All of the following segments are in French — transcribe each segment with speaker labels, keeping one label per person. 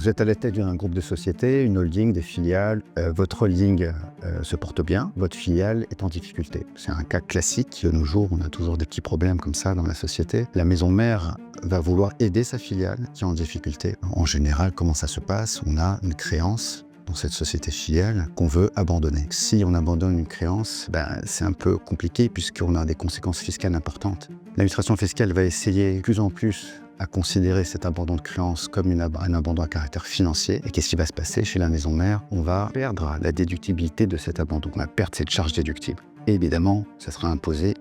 Speaker 1: Vous êtes à la tête d'un groupe de sociétés, une holding, des filiales. Votre holding se porte bien, votre filiale est en difficulté. C'est un cas classique. De nos jours, on a toujours des petits problèmes comme ça dans la société. La maison mère va vouloir aider sa filiale qui est en difficulté. En général, comment ça se passe? On a une créance dans cette société filiale qu'on veut abandonner. Si on abandonne une créance, c'est un peu compliqué puisqu'on a des conséquences fiscales importantes. L'administration fiscale va essayer de plus en plus à considérer cet abandon de créance comme un abandon à caractère financier. Et qu'est-ce qui va se passer chez la maison mère? On va perdre la déductibilité de cet abandon. On va perdre cette charge déductible. Et évidemment, ça sera imposé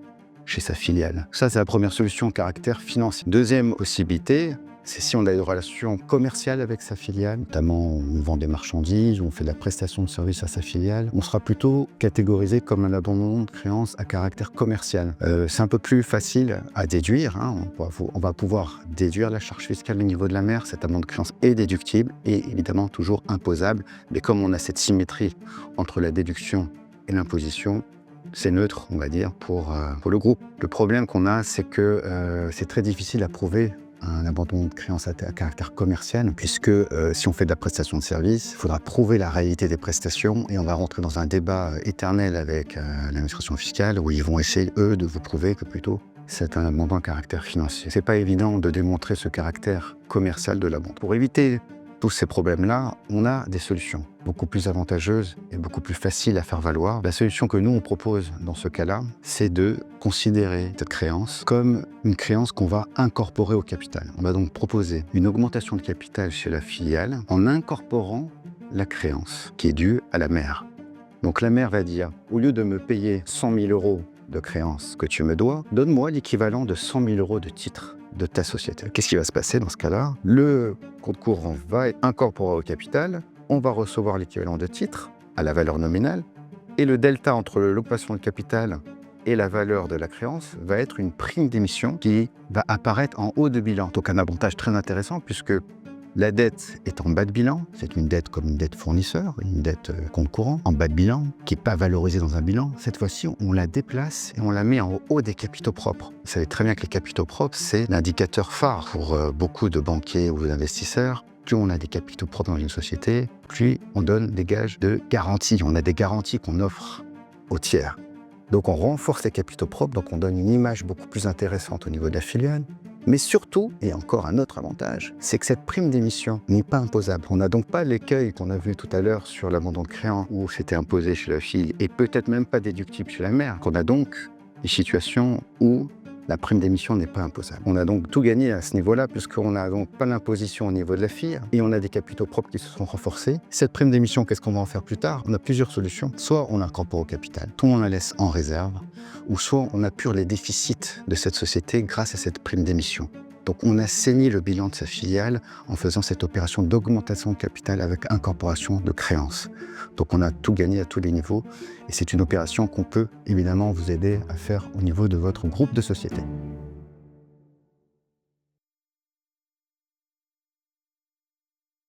Speaker 1: chez sa filiale. Ça, c'est la première solution, caractère financier. Deuxième possibilité, c'est si on a une relation commerciale avec sa filiale, notamment on vend des marchandises, ou on fait de la prestation de service à sa filiale, on sera plutôt catégorisé comme un abandon de créance à caractère commercial. C'est un peu plus facile à déduire, on va pouvoir déduire la charge fiscale au niveau de la mère, cet abandon de créance est déductible et évidemment toujours imposable, mais comme on a cette symétrie entre la déduction et l'imposition, c'est neutre, on va dire, pour le groupe. Le problème qu'on a, c'est que c'est très difficile à prouver un abandon de créance à caractère commercial, puisque si on fait de la prestation de service, il faudra prouver la réalité des prestations et on va rentrer dans un débat éternel avec l'administration fiscale où ils vont essayer, eux, de vous prouver que plutôt c'est un abandon à caractère financier. C'est pas évident de démontrer ce caractère commercial de l'abandon. Pour éviter tous ces problèmes-là, on a des solutions beaucoup plus avantageuses et beaucoup plus faciles à faire valoir. La solution que nous, on propose dans ce cas-là, c'est de considérer cette créance comme une créance qu'on va incorporer au capital. On va donc proposer une augmentation de capital chez la filiale en incorporant la créance qui est due à la mère. Donc la mère va dire, au lieu de me payer 100 000 € de créance que tu me dois, donne-moi l'équivalent de 100 000 € de titres de ta société. Qu'est-ce qui va se passer dans ce cas-là? Le compte courant va être incorporé au capital, on va recevoir l'équivalent de titres à la valeur nominale, et le delta entre l'occupation de capital et la valeur de la créance va être une prime d'émission qui va apparaître en haut de bilan. Donc un avantage très intéressant puisque la dette est en bas de bilan, c'est une dette comme une dette fournisseur, une dette compte courant, en bas de bilan, qui n'est pas valorisée dans un bilan. Cette fois-ci, on la déplace et on la met en haut des capitaux propres. Vous savez très bien que les capitaux propres, c'est l'indicateur phare pour beaucoup de banquiers ou d'investisseurs. Plus on a des capitaux propres dans une société, plus on donne des gages de garantie. On a des garanties qu'on offre aux tiers. Donc on renforce les capitaux propres, donc on donne une image beaucoup plus intéressante au niveau de la filiale. Mais surtout, et encore un autre avantage, c'est que cette prime d'émission n'est pas imposable. On n'a donc pas l'écueil qu'on a vu tout à l'heure sur l'abandon de créance où c'était imposé chez la fille et peut-être même pas déductible chez la mère. On a donc des situations où la prime d'émission n'est pas imposable. On a donc tout gagné à ce niveau-là puisqu'on n'a donc pas l'imposition au niveau de la fille et on a des capitaux propres qui se sont renforcés. Cette prime d'émission, qu'est-ce qu'on va en faire plus tard? On a plusieurs solutions. Soit on l'incorpore au capital, soit on la laisse en réserve, ou soit on appure les déficits de cette société grâce à cette prime d'émission. Donc on assainit le bilan de sa filiale en faisant cette opération d'augmentation de capital avec incorporation de créances. Donc on a tout gagné à tous les niveaux et c'est une opération qu'on peut évidemment vous aider à faire au niveau de votre groupe de société.